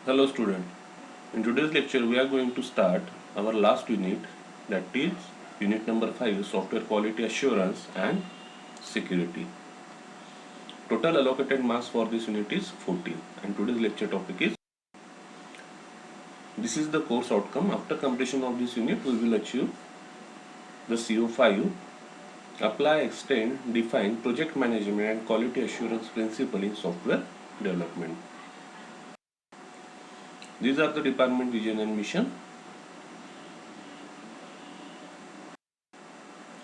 Hello student, in today's lecture we are going to start our last unit, that is unit number 5, software quality assurance and security. Total allocated marks for this unit is 14 and today's lecture topic is, this is the course outcome. After completion of this unit we will achieve the CO5, apply, extend, define project management and quality assurance principle in software development. These are the department vision and mission,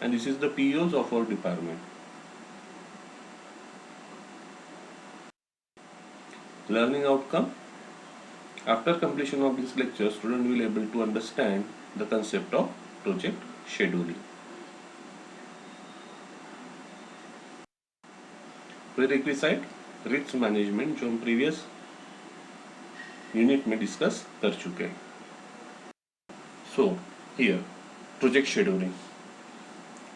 and this is the POs of our department. Learning outcome. After completion of this lecture, student will able to understand the concept of project scheduling. Prerequisite, risk management, जो हम previous unit में discuss कर चुके हैं. So here project scheduling.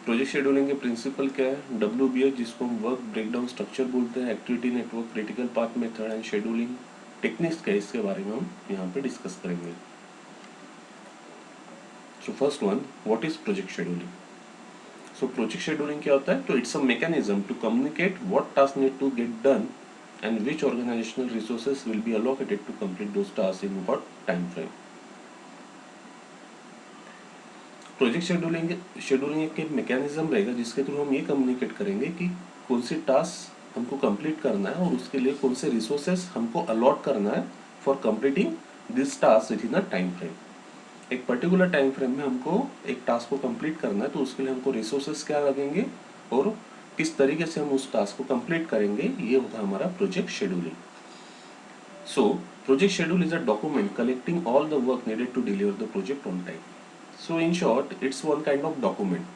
Project scheduling के principal क्या है? WBS, जिसको हम वर्क ब्रेकडाउन स्ट्रक्चर बोलते हैं, activity network, critical path method and scheduling techniques क्या है, इसके बारे में हम यहाँ पे डिस्कस करेंगे. So first one, what is project scheduling? So project scheduling क्या होता है? तो it's a mechanism to communicate what task need to get done and which organizational resources will be allocated to complete those tasks in what time frame. Project scheduling एक mechanism रहेगा जिसके through हम ये communicate करेंगे कि कौन सी task हमको complete करना है और उसके लिए कौन से रिसोर्सेस हमको अलॉट करना है for completing this task with in a time frame. एक पर्टिकुलर टाइम फ्रेम में हमको एक टास्क को कंप्लीट करना है, तो उसके लिए हमको रिसोर्सेस क्या लगेंगे और किस तरीके से हम उस टास्क को कंप्लीट करेंगे, ये होगा हमारा project scheduling. So project schedule is a document collecting all the work needed to deliver the project on time. So in short it's one kind of document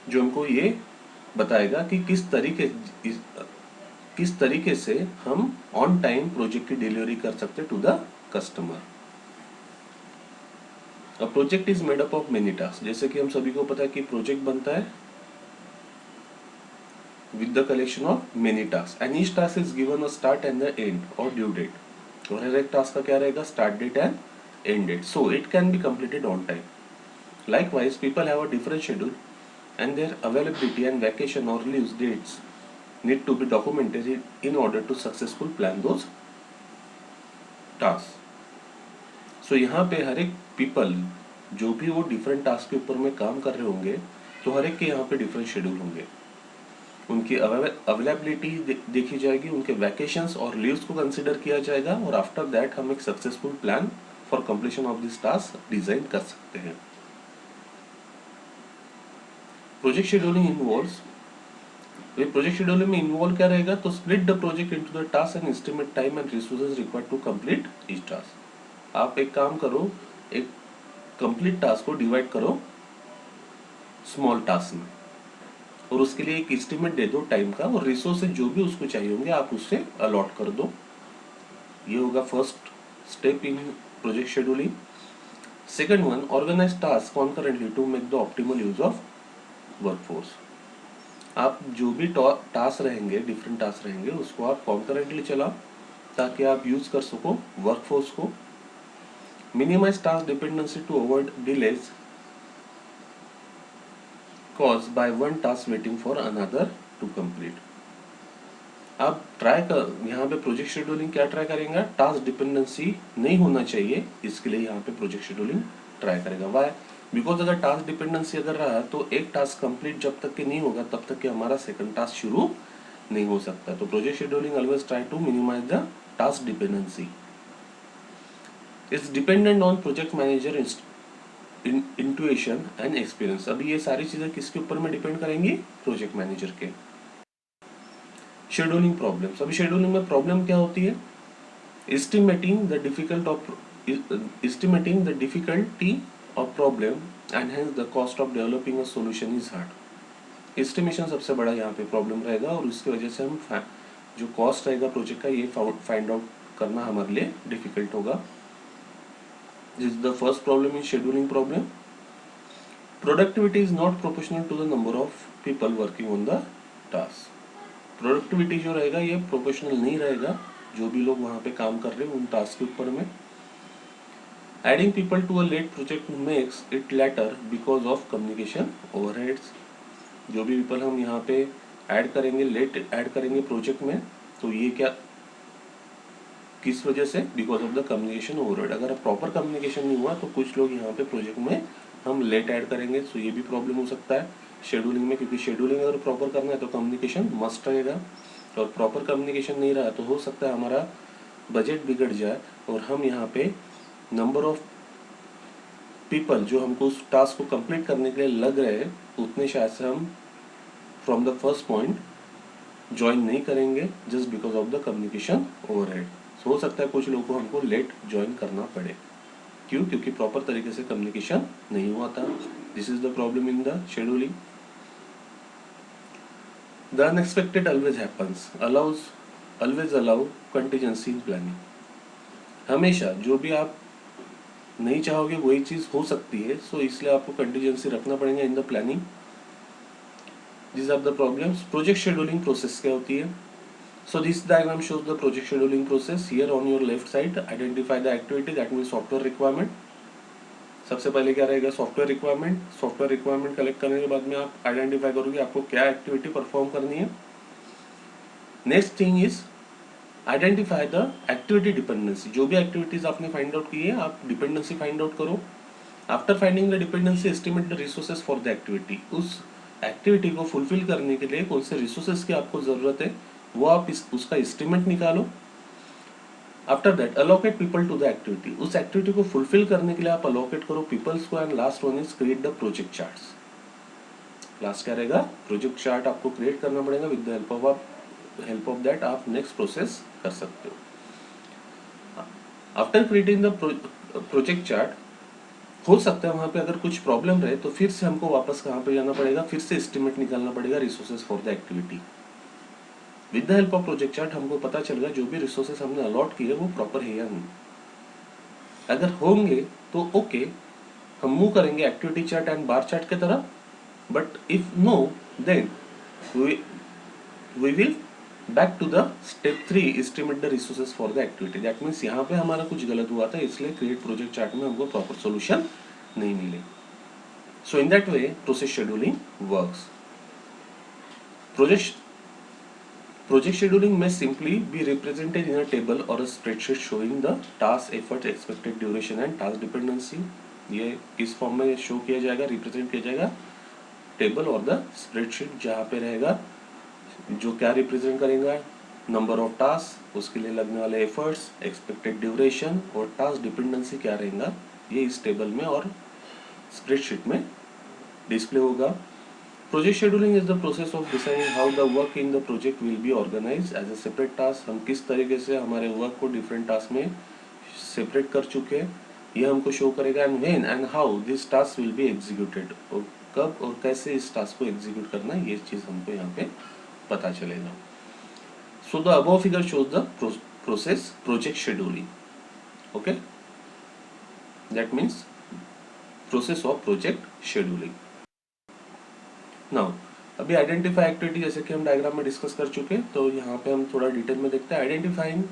जो हमको ये बताएगा कि किस तरीके से हम ऑन टाइम प्रोजेक्ट की डिलीवरी कर सकते to the customer. A project is made up of many task. जैसे कि हम सभी को पता है कि प्रोजेक्ट बनता है with the collection of many tasks and each task is given a start and the end or due date. और हर एक टास्क का क्या रहेगा? Start date and end date. So it can be completed on time. Likewise, people have a different schedule and their availability and vacation or leave dates need to be documented in order to successful plan those tasks. So यहाँ पे हर एक people जो भी वो different task के ऊपर में काम कर रहे होंगे, तो हर एक के यहाँ पे डिफरेंट शेड्यूल होंगे. उनकी अवेलेबिलिटी देखी जाएगी, उनके वैकेशंस और लीव्स को कंसिडर किया जाएगा और आफ्टर दैट हम एक successful plan for completion of this task design कर सकते हैं. Project scheduling involves, project scheduling में इन्वॉल्व क्या रहेगा? तो split the project into the task and estimate time and resources required to complete each task. आप एक काम करो, एक कंप्लीट टास्क को डिवाइड करो स्मॉल टास्क में और उसके लिए एक एस्टिमेट दे दो टाइम का, और रिसोर्सेज जो भी उसको चाहिए होंगे आप उससे अलॉट कर दो. ये होगा first step in project scheduling. Second one, organise task concurrently to make the optimal use of workforce. आप जो भी टास्क रहेंगे, डिफरेंट टास्क रहेंगे, उसको आप कॉन्करेंटली चलाओ ताकि आप यूज कर सको वर्कफोर्स को. Minimise task dependency to avoid delays caused by one task waiting for another to complete. आप ट्राई कर, यहाँ पे प्रोजेक्ट शेड्यूलिंग क्या ट्राई करेंगे? टास्क डिपेंडेंसी नहीं होना चाहिए, इसके लिए यहाँ पे प्रोजेक्ट शेड्यूलिंग ट्राई करेगा. वाई? बिकॉज अगर टास्क डिपेंडेंसी अगर रहा तो एक टास्क कंप्लीट जब तक कि नहीं होगा तब तक कि हमारा सेकंड टास्क शुरू नहीं हो सकता. तो project scheduling always try to minimize the task dependency. It's dependent on project manager intuition and experience. अभी ये सारी चीजें किसके ऊपर में डिपेंड करेंगी? प्रोजेक्ट मैनेजर के. Scheduling problems. अभी शेड्यूलिंग में प्रॉब्लम क्या होती है? Estimating the difficulty of problem and hence the cost of developing a solution is hard. Estimation सबसे बड़ा यहाँ पे प्रॉब्लम रहेगा और उसकी वजह से हम जो कॉस्ट रहेगा प्रोजेक्ट का, ये फाइंड आउट करना हमारे लिए डिफिकल्ट होगा. This is the first problem in scheduling problem. Productivity is not proportional to the number of people working on the task. Productivity जो रहेगा ये proportional नहीं रहेगा जो भी लोग वहाँ पे काम कर रहे हैं उन टास्क के ऊपर में। Adding people to a late project makes it later because of communication overheads. जो भी पीपल हम यहाँ पे ऐड करेंगे, लेट ऐड करेंगे प्रोजेक्ट में, तो ये क्या किस वजह से? Because of the communication overhead. अगर प्रॉपर कम्युनिकेशन नहीं हुआ तो कुछ लोग यहाँ पे प्रोजेक्ट में हम लेट ऐड करेंगे, तो ये भी प्रॉब्लम हो सकता है शेड्यूलिंग में, क्योंकि शेड्यूलिंग अगर प्रॉपर करना है तो कम्युनिकेशन मस्ट रहेगा, और प्रॉपर कम्युनिकेशन नहीं रहा तो हो सकता है हमारा बजट बिगड़ जाए और हम यहाँ पे नंबर ऑफ पीपल जो हमको उस टास्क को कंप्लीट करने के लिए लग रहे हैं उतने शायद से हम from the first point join नहीं करेंगे, just because of the communication overhead. हो सकता है कुछ लोगों को हमको लेट ज्वाइन करना पड़े। क्यों? क्योंकि प्रॉपर तरीके से कम्युनिकेशन नहीं हुआ था। This is the problem in the scheduling. The unexpected always happens, always allow contingency in planning. हमेशा जो भी आप नहीं चाहोगे वही चीज़ हो सकती है, सो इसलिए आपको कंटीजेंसी रखना पड़ेगा in the planning. This are the problems. Project scheduling process क्या होती है? So this diagram shows the project scheduling process. Here on your left side, identify the activity, that means software requirement. सबसे पहले क्या रहेगा? Software requirement. Software requirement collect करने के बाद में आप आइडेंटिफाई करोगे आपको क्या एक्टिविटी परफॉर्म करनी है। Next thing is identify the activity dependency. जो भी एक्टिविटीज आपने फाइंड आउट की है आप डिपेंडेंसी फाइंड आउट करो। After finding the dependency, estimate the resources for the activity. उस एक्टिविटी को फुलफिल करने के लिए कौन से रिसोर्सेज की आपको जरूरत है वो आप उसका एस्टिमेट निकालो। After that allocate people to the activity. उस एक्टिविटी को फुलफिल करने के लिए आप अलोकेट करो पीपल्स को। And last one is create the project charts. लास्ट क्या रहेगा? प्रोजेक्ट चार्ट आपको क्रिएट करना पड़ेगा। With the help of that आप नेक्स्ट प्रोसेस कर सकते हो। After creating the project chart, हो सकता है वहां पे अगर कुछ प्रॉब्लम रहे तो फिर से हमको वापस कहाँ पे जाना पड़ेगा, फिर से एस्टिमेट निकालना पड़ेगा resources for the activity. With the help of project chart हमको पता चलेगा जो भी रिसोर्सेस हमने अलॉट किए वो प्रॉपर है या नहीं। अगर होंगे तो ओके, हम मूव करेंगे activity chart and bar chart की तरफ। But if no, then we will back to the step 3, estimate the resources for the activity. That means यहाँ पे हमारा कुछ गलत हुआ था, इसलिए क्रिएट प्रोजेक्ट चार्ट में हमको प्रॉपर सोल्यूशन नहीं मिले। So in that way process scheduling works. Project scheduling may simply be represented in a table or a spreadsheet showing the task, effort, expected duration and task dependency. ये इस form में show किया जाएगा, represent किया जाएगा table और the spreadsheet, जहाँ पे रहेगा जो क्या रिप्रेजेंट करेगा, नंबर ऑफ टास्क, उसके लिए लगने वाले एफर्ट्स, एक्सपेक्टेड ड्यूरेशन और टास्क डिपेंडेंसी क्या रहेगा, ये इस टेबल में और स्प्रेडशीट में डिस्प्ले होगा। Project scheduling is the process of deciding how the work in the project will be organise as a separate task. हम किस तरीके से हमारे वर्क को डिफरेंट टास्क में सेपरेट कर चुके हैं ये हमको शो करेगा। And when and how this task will be executed, और कब और कैसे इस टास्क को एग्जीक्यूट करना है ये चीज़ हमको यहाँ पे पता चलेगा। So the above figure shows the process project scheduling. Okay, that means process of project scheduling. Now अभी आइडेंटिफाई एक्टिविटी जैसे कि हम डायग्राम में डिस्कस कर चुके, तो यहाँ पे हम थोड़ा डिटेल में देखते हैं। Identifying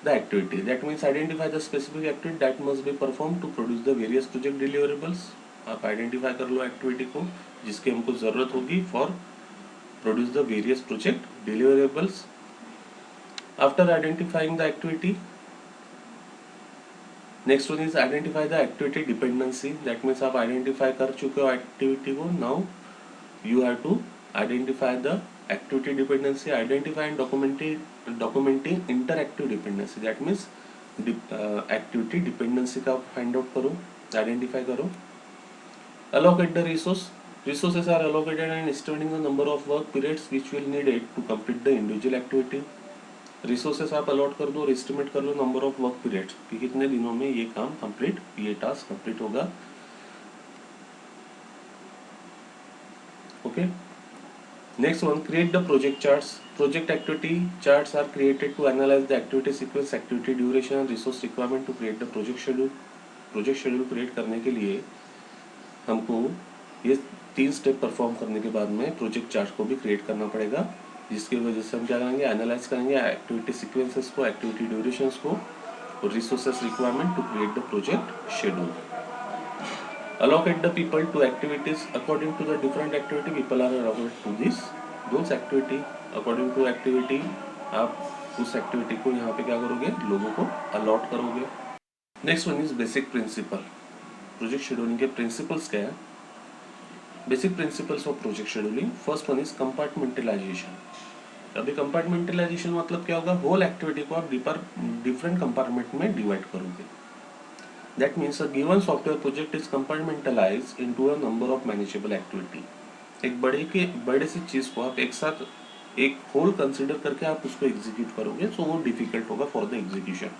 the activity, that means identify the specific activity that must be perform to produce the various project deliverables. आप आइडेंटिफाई कर लो एक्टिविटी को जिसकी हमको जरूरत होगी for produce the various project deliverables. After identifying the activity, next one is identify the activity dependency. That means आप identify कर चुके हो एक्टिविटी को, now you have to identify the activity dependency, identify and documenting interactive dependency. That means activity dependency का find out करो, identify करो। allocate the resources are allocated and estimating the number of work periods which will needed to complete the individual activity। Resources आप allot कर दो और estimate कर लो number of work periods कि कितने दिनों में ये काम कंप्लीट, ये टास्क कंप्लीट होगा। Okay, next one, create the project charts. Project activity charts are created to analyze the activity sequence, activity duration and resource requirement to create the project schedule. Project schedule create करने के लिए हमको ये 3 step perform करने के बाद में project chart को भी क्रिएट करना पड़ेगा। जिसकी वजह से हम क्या करेंगे, एनालाइज करेंगे एक्टिविटी सीक्वेंसेस को, एक्टिविटी ड्यूरेशंस को और resources requirement to create the project schedule. Allocate the people to activities according to the different activity people are allocated to this those activity according to activity. आप उस activity को यहाँ पे क्या करोगे, लोगों को अलॉट करोगे. Next one is basic principle. Project scheduling के प्रिंसिपल्स क्या है? Basic principles of project scheduling. First one is compartmentalisation. अभी कंपार्टमेंटलाइजेशन मतलब क्या होगा, होल एक्टिविटी को आप डिफरेंट कंपार्टमेंट में डिवाइड करोगे. That means a given software project is compartmentalized into a number of manageable activity. एक बड़े से चीज को आप एक साथ एक होल कंसिडर करके आप उसको एग्जीक्यूट करोगे, सो वो डिफिकल्ट होगा for the execution.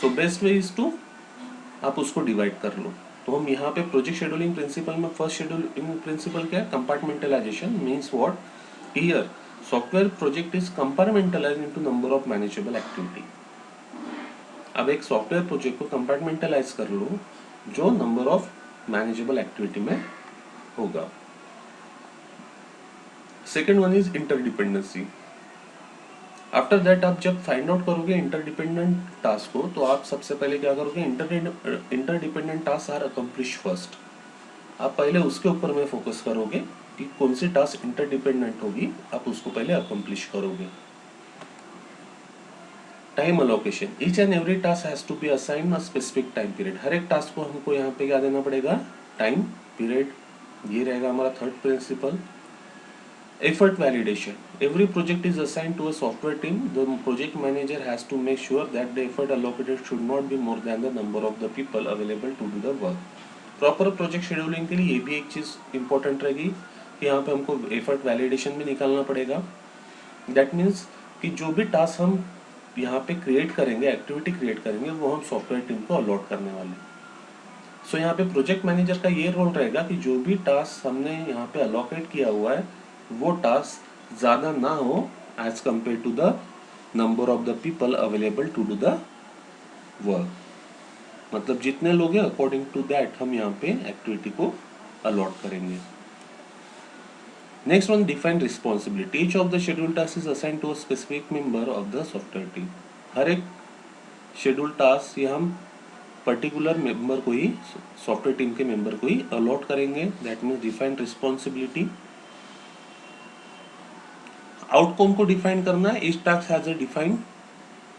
So best way is to आप उसको डिवाइड कर लो. तो हम यहाँ पे प्रोजेक्ट शेड्यूलिंग प्रिंसिपल में फर्स्ट शेड्यूलिंग प्रिंसिपल क्या है, compartmentalization. Means what, here software project is compartmentalized into number of manageable activity. अब एक सॉफ्टवेयर प्रोजेक्ट को कंपार्टमेंटलाइज कर लो जो नंबर ऑफ मैनेजेबल एक्टिविटी में होगा. Second one is interdependency. After that आप जब फाइंड आउट करोगे इंटरडिपेंडेंट टास्क को, तो आप सबसे पहले क्या करोगे, interdependent task are accomplish first. आप पहले उसके ऊपर में फोकस करोगे कि कौन सी टास्क इंटरडिपेंडेंट होगी, आप उसको पहले अकम्प्लिश करोगे. Time allocation. Each and every task has to be assigned a specific time period. हर एक टास्क को हमको यहाँ पे क्या देना पड़ेगा, टाइम पीरियड. ये रहेगा हमारा third principle. Effort validation. Every project is assigned to a software team. The project manager has to make sure that the effort allocated should not be more than the number of the people available to do the work. Proper project scheduling के लिए ये भी एक चीज important रहेगी कि यहाँ पे हमको एफर्ट वैलिडेशन भी निकालना पड़ेगा. दैट मीन्स कि जो भी टास्क हम यहाँ पे क्रिएट करेंगे, एक्टिविटी क्रिएट करेंगे, वो हम सॉफ्टवेयर टीम को अलॉट करने वाले. सो यहाँ पे प्रोजेक्ट मैनेजर का ये रोल रहेगा कि जो भी टास्क हमने यहाँ पे अलॉकेट किया हुआ है वो टास्क ज़्यादा ना हो as compare to the number of the people available to do the work. मतलब जितने लोग हैं अकॉर्डिंग टू दैट हम यहाँ पे एक्टिविटी को अलॉट करेंगे. Next one, define responsibility. Each of the scheduled tasks is assigned to a specific member of the software team. हर एक शेड्यूल टास्क ये हम पर्टिकुलर मेंबर को ही, सॉफ्टवेयर टीम के मेंबर को ही अलॉट करेंगे. That means define responsibility. Outcome को डिफाइन करना है. इस task has a defined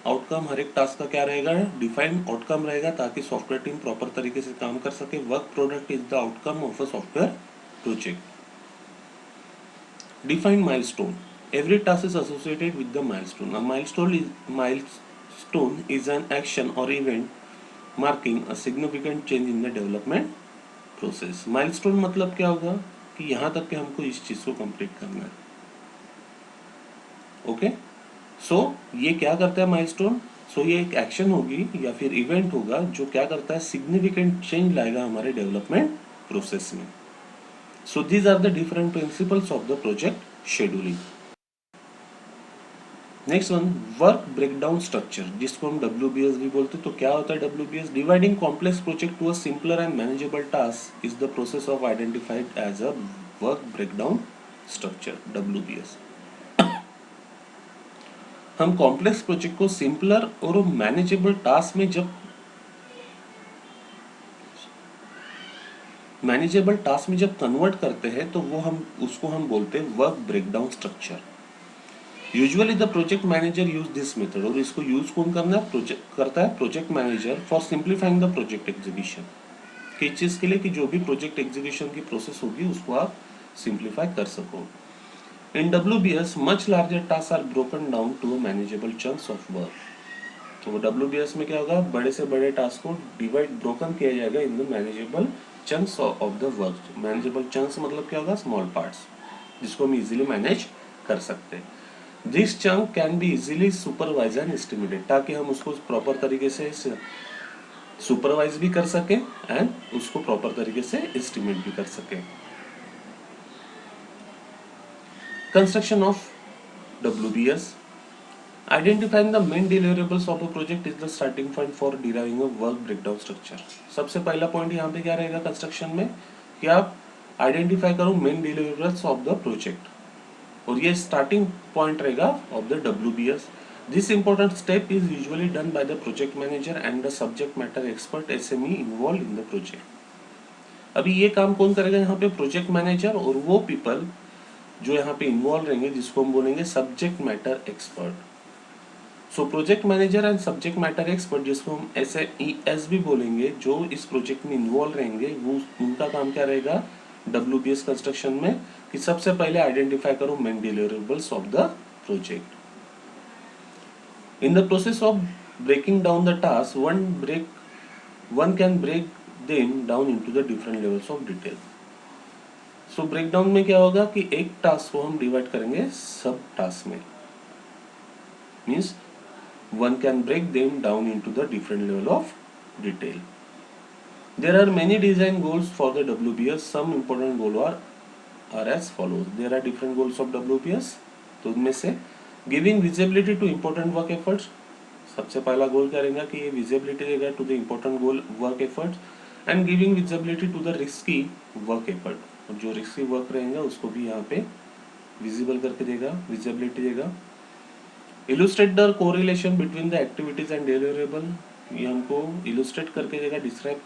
outcome. हर एक टास्क का क्या रहेगा, डिफाइंड आउटकम रहेगा ताकि सॉफ्टवेयर टीम प्रॉपर तरीके से काम कर सके. Work product is the outcome of a software project. Define milestone. Every task is associated with the milestone. A milestone is an action or event marking a significant change in the development process. Milestone मतलब क्या होगा कि यहाँ तक के हमको इस चीज को कंप्लीट करना है. ओके, सो ये क्या करता है milestone? सो ये एक एक्शन होगी या फिर इवेंट होगा जो क्या करता है, सिग्निफिकेंट चेंज लाएगा हमारे डेवलपमेंट प्रोसेस में. So these are the different principles of the project scheduling. Next one, work breakdown structure, जिसको हम WBS भी बोलते हैं. तो क्या होता है WBS? Dividing complex project to a simpler and manageable task is the process of identified as a work breakdown structure. WBS. हम कॉम्प्लेक्स प्रोजेक्ट को सिंपलर और मैनेजेबल टास्क में जब कन्वर्ट करते हैं तो वो उसको हम बोलते हैं work breakdown structure. Usually the project manager use this method. और इसको यूज कौन करता है project manager for simplifying the project execution. किस चीज के लिए, कि जो भी प्रोजेक्ट एग्जीक्यूशन की प्रोसेस होगी उसको आप सिंप्लीफाई कर सको. In WBS much larger task are broken down to manageable chunks of work. तो WBS में क्या होगा, बड़े से बड़े टास्क को ब्रोकन किया जाएगा in the manageable chunks of the work. Manageable chunks मतलब क्या होगा, स्मॉल पार्ट्स जिसको हम इजीली मैनेज कर सकते हैं. This chunk can be easily supervise and estimated, ताकि हम उसको प्रॉपर तरीके से सुपरवाइज भी कर सके एंड उसको प्रॉपर तरीके से एस्टिमेट भी कर सके. Construction of WBS. Identifying the main deliverables of a project is the starting point for deriving a work breakdown structure. सबसे पहला पॉइंट यहाँ पे क्या रहेगा कंस्ट्रक्शन में, कि आप आइडेंटिफाई करो main deliverables of the project. और ये स्टार्टिंग पॉइंट रहेगा of the WBS. This important step is usually done by the project manager and the subject matter expert SME involve in the project. अभी ये काम कौन करेगा यहाँ पे? प्रोजेक्ट मैनेजर और वो पीपल जो यहाँ पे इन्वॉल्व रहेंगे जिसको हम बोलेंगे subject matter expert. So project manager and subject matter expert जिसको हम SMES भी बोलेंगे, जो इस प्रोजेक्ट में इन्वॉल्व रहेंगे, वो उनका काम क्या रहेगा WBS कंस्ट्रक्शन में कि सबसे पहले आइडेंटिफाई करो main deliverables of the project. In the process of breaking down the task one can break them down into the different levels of detail. So break down में क्या होगा कि एक टास्क को हम डिवाइड करेंगे सब टास्क में. Means one can break them down into the different level of detail. There are many design goals for the WBS. Some important goals are as follows. There are different goals of WBS. तो उनमें से giving visibility to important work efforts. सबसे पहला गोल क्या रहेगा कि ये visibility देगा to the important goal work efforts and giving visibility to the risky work effort. और जो risky work रहेगा उसको भी यहाँ पे visible करके देगा, visibility देगा. Illustrate the correlation between the activities and deliverable. ये हमको इलुस्ट्रेट करके देगा, डिस्क्राइब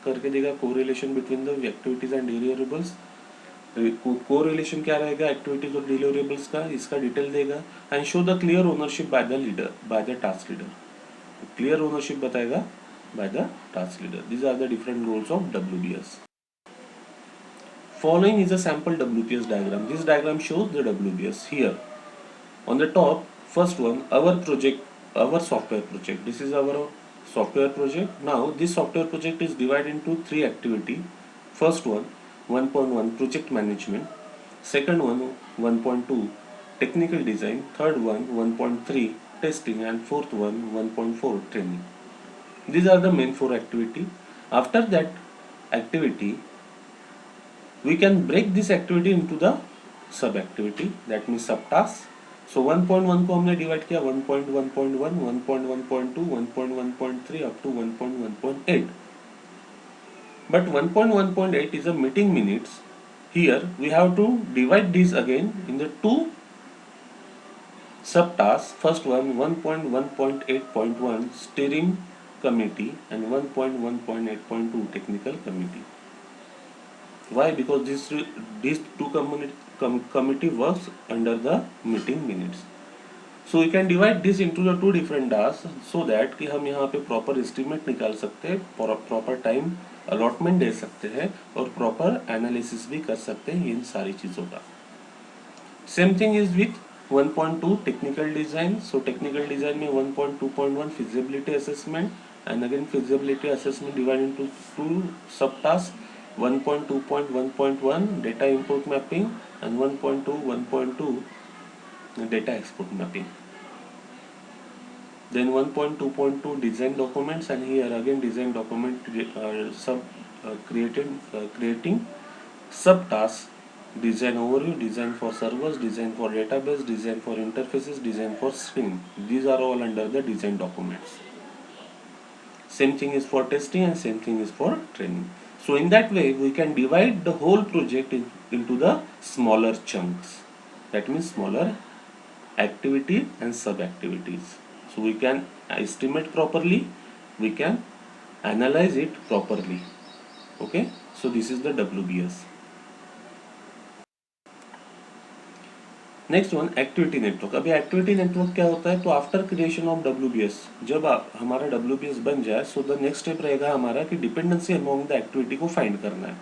करके देगा correlation between the activities and deliverables. Correlation क्या रहेगा एक्टिविटीज और डिलीवरेबल्स का, इसका डिटेल देगा. And show the clear ownership by the leader, by the task leader. Clear ownership बताएगा by the task leader. These are the different goals of WBS. Following is a sample WBS diagram. This diagram shows the WBS. Here on the top, first one, our software project. This is our software project. Now this software project is divided into 3 activity. First one 1.1 project management, second one 1.2 technical design, third one 1.3 testing, and fourth one 1.4 training. These are the main 4 activity. After that activity, we can break this activity into the sub activity, that means sub task. So 1.1 को हमने divide किया 1.1.1, 1.1.2, 1.1.3 up to 1.1.8. But 1.1.8 is a meeting minutes. Here we have to divide this again in the 2 sub tasks. First one 1.1.8.1 steering committee and 1.1.8.2 technical committee. Why? Because these two committee works under the meeting minutes. So we can divide this into the 2 different tasks so that कि हम यहाँ पे proper estimate निकाल सकते हैं, proper time allotment दे सकते हैं और proper analysis भी कर सकते हैं इन सारी चीज़ों का. Same thing is with 1.2 technical design. So technical design में 1.2.1 feasibility assessment and again feasibility assessment divided into 2 subtasks. 1.2.1.1 data import mapping and 1.2 data export mapping. Then 1.2.2 design documents, and here again design document creating subtasks: design overview, design for servers, design for database, design for interfaces, design for screen. These are all under the design documents. Same thing is for testing and same thing is for training. So in that way we can divide the whole project into the smaller chunks. That means smaller activity and sub activities. So we can estimate properly, we can analyze it properly. Okay, so this is the WBS. Next one activity network. अभी activity network क्या होता है? तो after creation of WBS, जब हमारा WBS बन जाए, so the next step रहेगा हमारा कि डिपेंडेंसी अमॉन्ग द एक्टिविटी को फाइंड करना है.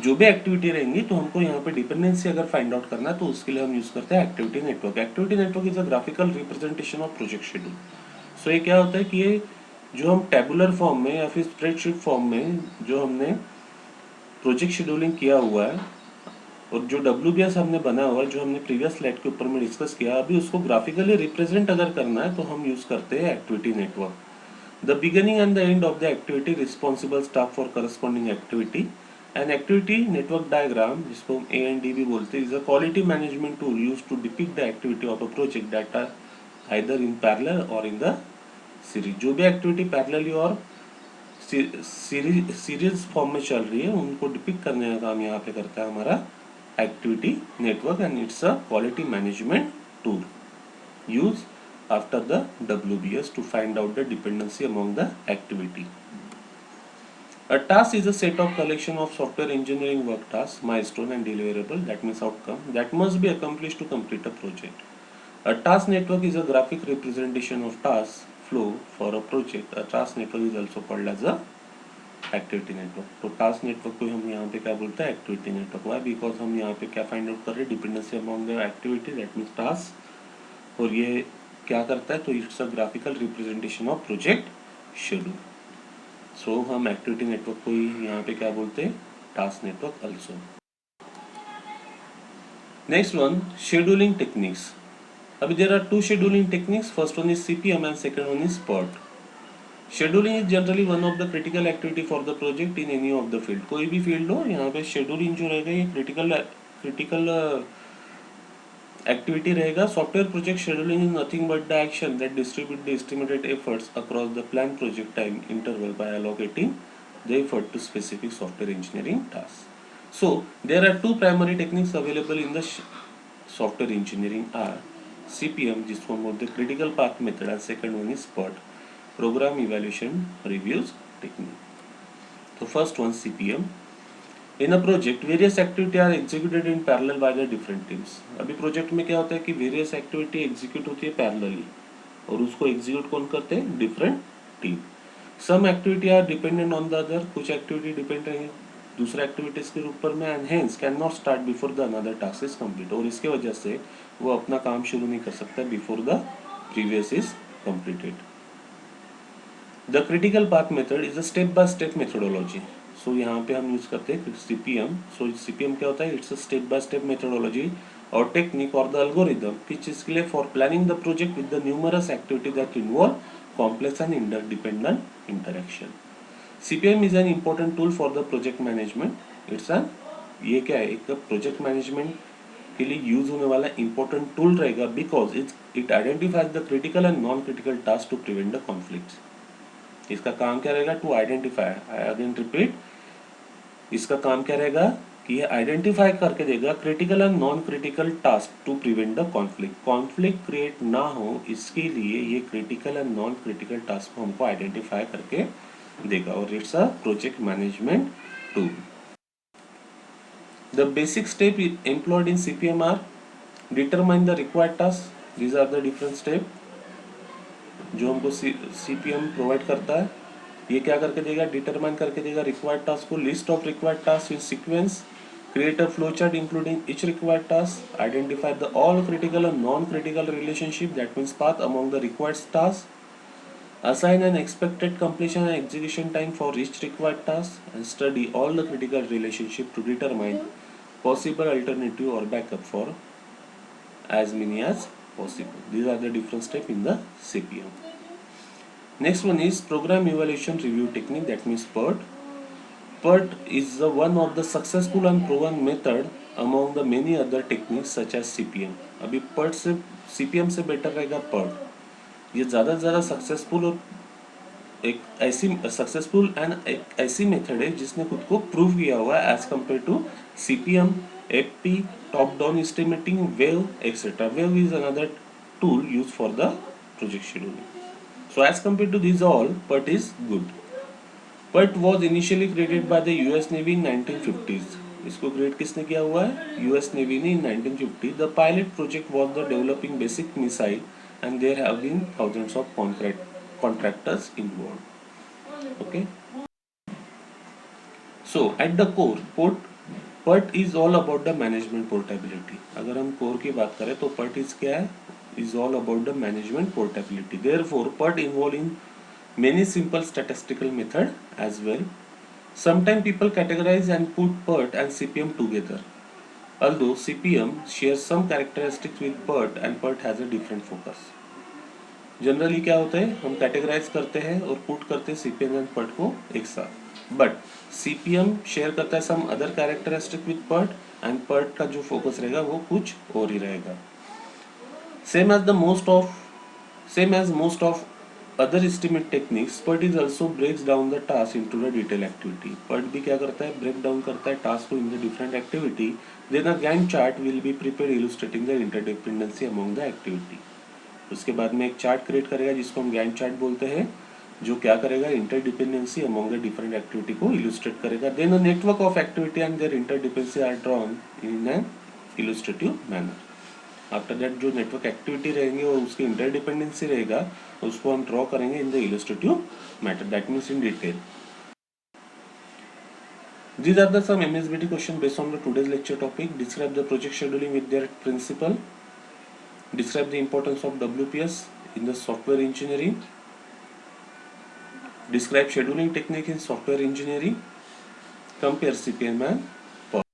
जो भी एक्टिविटी रहेंगी तो हमको यहाँ पे डिपेंडेंसी अगर फाइंड आउट करना है तो उसके लिए हम यूज करते हैं activity network. Activity network is a graphical representation of project schedule. So ये क्या होता है कि ये जो हम टेबुलर फॉर्म में या फिर स्प्रेडशीट फॉर्म में जो हमने प्रोजेक्ट शेड्यूलिंग किया हुआ है और जो WBS हमने बना हुआ है, जो हमने प्रीवियस स्लाइड के ऊपर में डिस्कस किया, अभी उसको ग्राफिकली रिप्रेजेंट अगर करना है तो हम यूज करते हैं activity network. The beginning and the end of the activity, responsible staff for corresponding activity. An activity network diagram, जिसको हम AND भी बोलते हैं, is a quality management tool use to depict the activity of a project that are either in parallel और in the series. जो भी activity parallelly और series form में चल रही है उनको डिपिक्ट करने का काम यहाँ पे करता है हमारा activity network and it's a quality management tool used after the WBS to find out the dependency among the activity. A task is a set of collection of software engineering work tasks, milestone and deliverable, that means outcome, that must be accomplished to complete a project. A task network is a graphic representation of task flow for a project. A task network is also called as a activity network. तो task network को हम यहाँ पे क्या बोलते हैं, activity network. Y? Because हम यहाँ पे क्या फाइंड आउट कर रहे हैं, dependency among the activity, that means task. और ये क्या करता है, तो it's a graphical representation of project schedule. So हम एक्टिविटी नेटवर्क को ही यहाँ पे क्या बोलते हैं, task network also. Next one, scheduling techniques. अभी there are two scheduling techniques. First one is CPM and second one is PERT. Scheduling is generally one of the critical activity for the project in any of the field. कोई भी field हो, यहाँ पे scheduling जो रहेगा ये critical activity रहेगा. Software project scheduling is nothing but the action that distribute the estimated efforts across the plan project time interval by allocating the effort to specific software engineering task. So there are two primary techniques available in the software engineering are CPM, जिसको हम बोलते हैं critical path method, and second one is PERT, program evaluation reviews technique. So first one, CPM. In a project, various activities are executed in parallel by the different teams. अभी project में क्या होता है कि various activity execute होती है parallelly और उसको execute कौन करते हैं, different team. Some activity are dependent on the other, कुछ activity depend रहेंगे दूसरे activities के ऊपर में, and hence cannot start before the another task is complete. और इसके वजह से वो अपना काम शुरू नहीं कर सकता before the previous is completed. The critical path method is a step by step methodology. So यहाँ पे हम यूज करते हैं CPM. So CPM क्या होता है, it's a step by step methodology और टेक्निक और द algorithm किस चीज के लिए, for planning the project with the numerous activity that involve complex and interdependent interaction. CPM is an important tool for the project management. It's a ये क्या है, एक प्रोजेक्ट मैनेजमेंट के लिए यूज होने वाला इंपॉर्टेंट टूल रहेगा because it identifies the critical and non critical task to prevent the conflicts. इसका काम क्या रहेगा, to identify, I again repeat, इसका काम क्या रहेगा कि ये आइडेंटिफाई करके देगा critical and non critical task to prevent the conflict. Conflict create ना हो इसके लिए ये critical and non critical task को हमको आइडेंटिफाई करके देगा और it's a project management tool. The basic step employed in CPM are determine the required task. These are the different step जो हमको CPM प्रोवाइड करता है. ये क्या करके देगा, डिटरमाइन करके देगा रिक्वायर्ड टास्क को, list of required task in sequence, create a flow chart including each required task, identify the all critical and non critical relationship, that means path among the required task, assign an expected completion and execution time for each required task, and study all the critical relationship to determine possible alternative or backup for as many as possible. These are the different steps in the CPM. Next one is program evaluation review technique, that means PERT. PERT is one of the successful and proven method among the many other techniques such as CPM. अभी PERT से CPM से better रहेगा PERT. ये ज़्यादा से ज़्यादा successful और एक ऐसी मेथड है जिसने खुद को प्रूव किया हुआ है as compare to CPM, FP, top down estimating, wave etcetera. Wave is another tool used for the project scheduling. So as compared to these all, PERT is good. PERT was initially created by the US Navy in 1950s. इसको create किसने किया हुआ है, US Navy ने in 1950. The pilot project was the developing basic missile and there have been thousands of contractors involved. Okay. So at the core, PERT is all about the management portability. अगर हम core की बात करें तो PERT is क्या है, is all about the management portability. Therefore, PERT involved in many simple statistical method as well. Sometimes people categorize and put PERT and CPM together. Although CPM shares some characteristics with PERT and PERT has a different focus. Generally क्या होता है, हम categorise करते हैं और put करते हैं CPM and PERT को एक साथ, बट CPM शेयर करता है some other characteristic with PERT and PERT का जो फोकस रहेगा वो कुछ और ही रहेगा. Same as most of other estimate techniques, PERT is also breaks down the task into the detailed activity. PERT भी क्या करता है, break down करता है task को in the different activity. Then a Gantt chart will be prepared illustrating the interdependency among the activity. उसके बाद में एक चार्ट क्रिएट करेगा जिसको हम गैंट चार्ट बोलते हैं, जो क्या करेगा, interdependency among the different activity को इलुस्ट्रेट करेगा. Then a network of activity and their interdependency are drawn in an illustrative manner. After that जो नेटवर्क एक्टिविटी रहेंगे और उसकी इंटरडिपेंडेंसी रहेगा उसको हम ड्रॉ करेंगे in the illustrative matter, that means in detail. These are the some MSBT question based on the today's lecture topic. Describe the project scheduling with their principle. Describe the importance of WPS in the software engineering. Describe scheduling technique in software engineering. Compare CPM and PERT.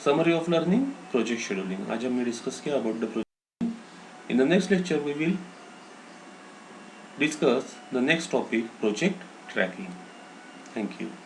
Summary of learning, project scheduling. आज हमने discuss किया about the project. In the next lecture we will discuss the next topic, project tracking. Thank you.